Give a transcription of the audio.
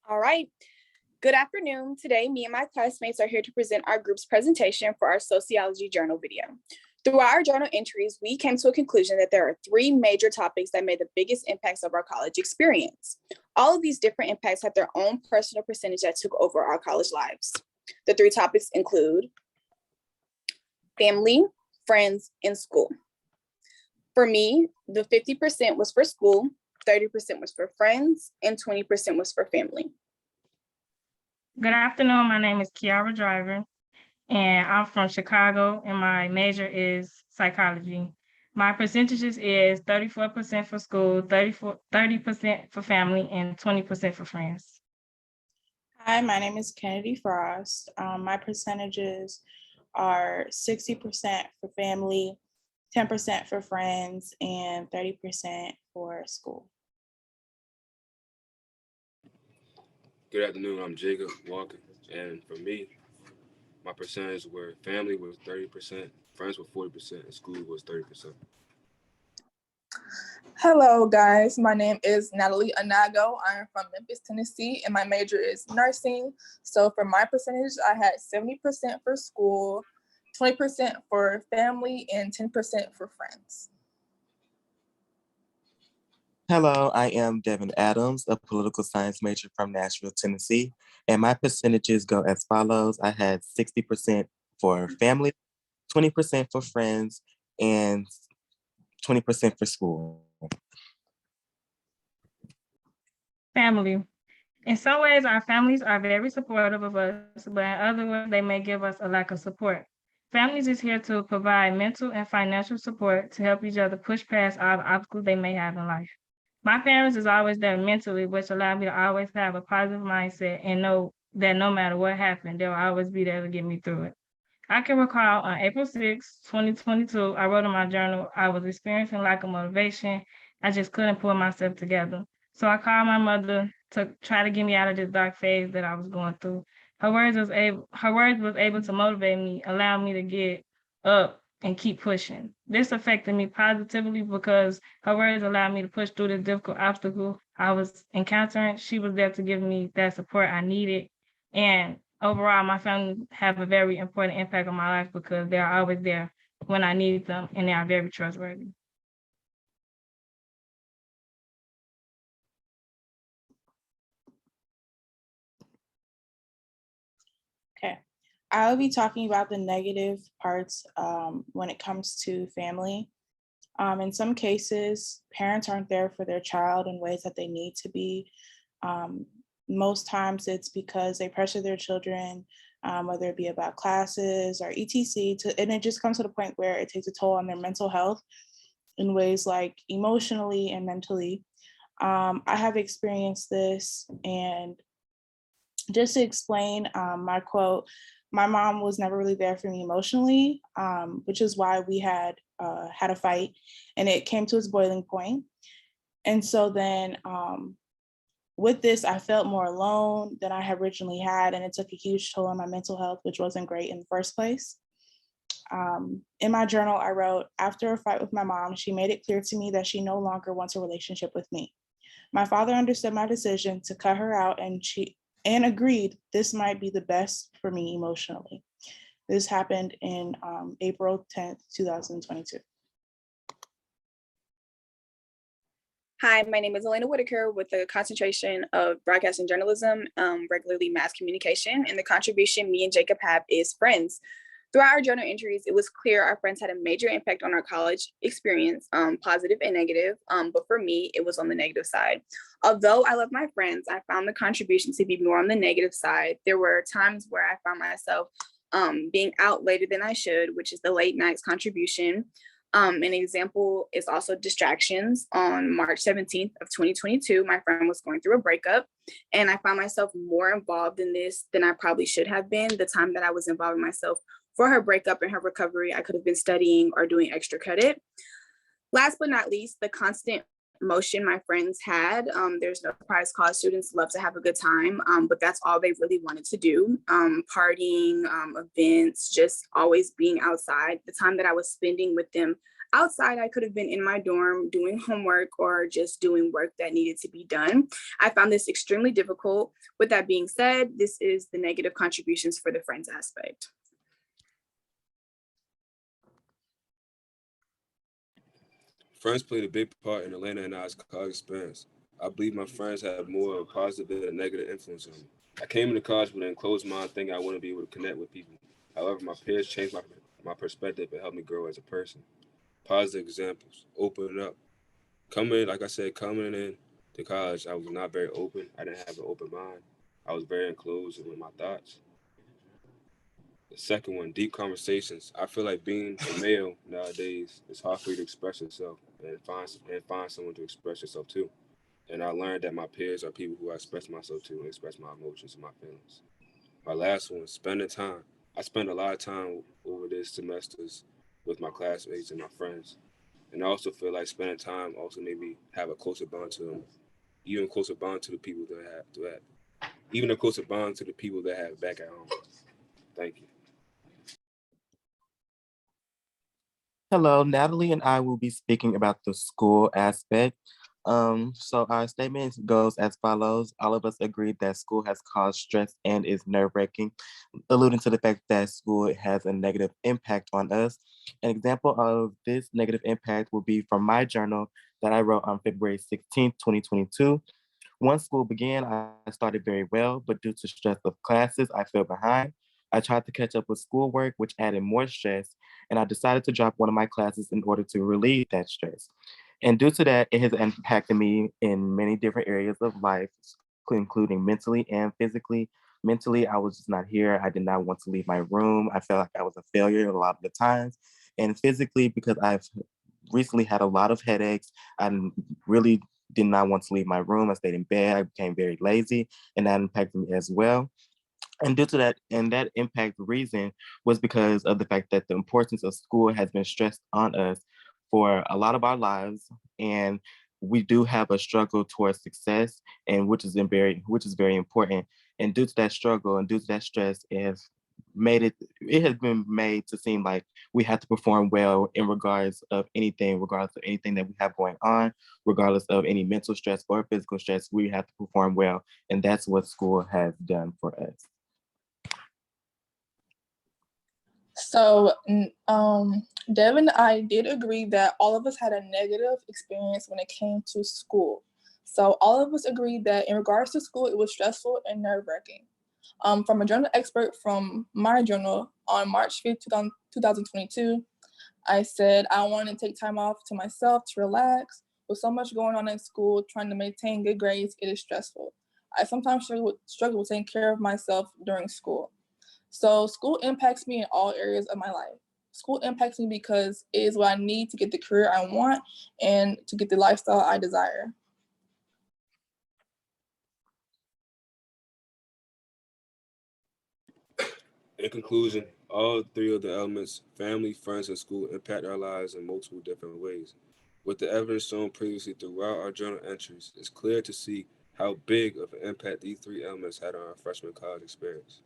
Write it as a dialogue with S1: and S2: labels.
S1: All right. Good afternoon. Today, me and my classmates are here to present our group's presentation for our sociology journal video. Throughout our journal entries, we came to a conclusion that there are three major topics that made the biggest impacts of our college experience. All of these different impacts have their own personal percentage that took over our college lives. The three topics include family, friends, and school. For me, the 50% was for school, 30% was for friends, and 20% was for family.
S2: Good afternoon. My name is Kiara Driver, and I'm from Chicago, and my major is psychology. My percentages is 34% for school, 30% for family, and 20% for friends.
S3: Hi, my name is Kennedy Frost. My percentages are 60% for family, 10% for friends, and 30% for school.
S4: Good afternoon, I'm Jacob Walker, and for me, my percentage were family was 30%, friends were 40%, and school was 30%.
S5: Hello guys, my name is Natalie Anago. I am from Memphis, Tennessee, and my major is nursing. So for my percentage, I had 70% for school, 20% for family, and 10% for friends.
S6: Hello, I am Devin Adams, a political science major from Nashville, Tennessee, and my percentages go as follows. I had 60% for family, 20% for friends, and 20% for school.
S2: Family. In some ways, our families are very supportive of us, but in other ways, they may give us a lack of support. Families is here to provide mental and financial support to help each other push past all the obstacles they may have in life. My parents is always there mentally, which allowed me to always have a positive mindset and know that no matter what happened, they'll always be there to get me through it. I can recall on April 6, 2022, I wrote in my journal, I was experiencing lack of motivation. I just couldn't pull myself together. So I called my mother to try to get me out of this dark phase that I was going through. Her words was able to motivate me, allow me to get up and keep pushing. This affected me positively because her words allowed me to push through the difficult obstacle I was encountering. She was there to give me that support I needed. And overall, my family have a very important impact on my life because they are always there when I need them, and they are very trustworthy.
S3: Okay, I'll be talking about the negative parts when it comes to family. In some cases, parents aren't there for their child in ways that they need to be. Most times it's because they pressure their children, whether it be about classes or etc. And it just comes to the point where it takes a toll on their mental health in ways like emotionally and mentally. I have experienced this, and just to explain my quote, my mom was never really there for me emotionally, which is why we had a fight, and it came to its boiling point. And so then with this, I felt more alone than I had originally had, and it took a huge toll on my mental health, which wasn't great in the first place. In my journal, I wrote, after a fight with my mom, she made it clear to me that she no longer wants a relationship with me. My father understood my decision to cut her out, and agreed this might be the best for me emotionally. This happened in April 10th, 2022.
S1: Hi, my name is Elena Whitaker with the concentration of broadcasting journalism, regularly mass communication, and the contribution me and Jacob have is friends. Throughout our journal entries, it was clear our friends had a major impact on our college experience, positive and negative, but for me, it was on the negative side. Although I love my friends, I found the contribution to be more on the negative side. There were times where I found myself being out later than I should, which is the late nights contribution. An example is also distractions. On March 17th of 2022, my friend was going through a breakup, and I found myself more involved in this than I probably should have been. The time that I was involving myself for her breakup and her recovery, I could have been studying or doing extra credit. Last but not least, the constant motion my friends had. There's no surprise, college students love to have a good time, but that's all they really wanted to do. Partying, events, just always being outside. The time that I was spending with them, Outside, I could have been in my dorm doing homework or just doing work that needed to be done. I found this extremely difficult. With that being said, this is the negative contributions for the friends aspect.
S4: Friends played a big part in Elena and I's college experience. I believe my friends had more of a positive than a negative influence on me. I came into college with an enclosed mind thinking I wouldn't be able to connect with people. However, my peers changed my perspective and helped me grow as a person. Positive examples, open up. Coming in to college, I was not very open. I didn't have an open mind. I was very enclosed with my thoughts. The second one, deep conversations. I feel like being a male nowadays, it's hard for you to express yourself and find someone to express yourself to. And I learned that my peers are people who I express myself to and express my emotions and my feelings. My last one, spending time. I spent a lot of time over this semesters with my classmates and my friends. And I also feel like spending time also made me have a closer bond to them, even closer bond to the people even a closer bond to the people that I have back at home. Thank you.
S6: Hello, Natalie and I will be speaking about the school aspect. So our statement goes as follows. All of us agreed that school has caused stress and is nerve-wracking, alluding to the fact that school has a negative impact on us. An example of this negative impact will be from my journal that I wrote on February 16th, 2022. Once school began, I started very well, but due to stress of classes, I fell behind. I tried to catch up with schoolwork, which added more stress, and I decided to drop one of my classes in order to relieve that stress. And due to that, it has impacted me in many different areas of life, including mentally and physically. Mentally, I was just not here. I did not want to leave my room. I felt like I was a failure a lot of the times. And physically, because I've recently had a lot of headaches, I really did not want to leave my room. I stayed in bed. I became very lazy, and that impacted me as well. And due to that, and that impact reason was because of the fact that the importance of school has been stressed on us for a lot of our lives. And we do have a struggle towards success, and which is very important. And due to that struggle and due to that stress, it has been made to seem like we have to perform well in regardless of anything that we have going on, regardless of any mental stress or physical stress, we have to perform well. And that's what school has done for us.
S5: So, Devin, I did agree that all of us had a negative experience when it came to school. So all of us agreed that in regards to school, it was stressful and nerve-wracking. From a journal expert from my journal on March 5th, 2022, I said I wanted to take time off to myself to relax. With so much going on in school, trying to maintain good grades, it is stressful. I sometimes struggle with taking care of myself during school. So school impacts me in all areas of my life. School impacts me because it is what I need to get the career I want and to get the lifestyle I desire.
S4: In conclusion, all three of the elements, family, friends, and school, impact our lives in multiple different ways. With the evidence shown previously throughout our journal entries, it's clear to see how big of an impact these three elements had on our freshman college experience.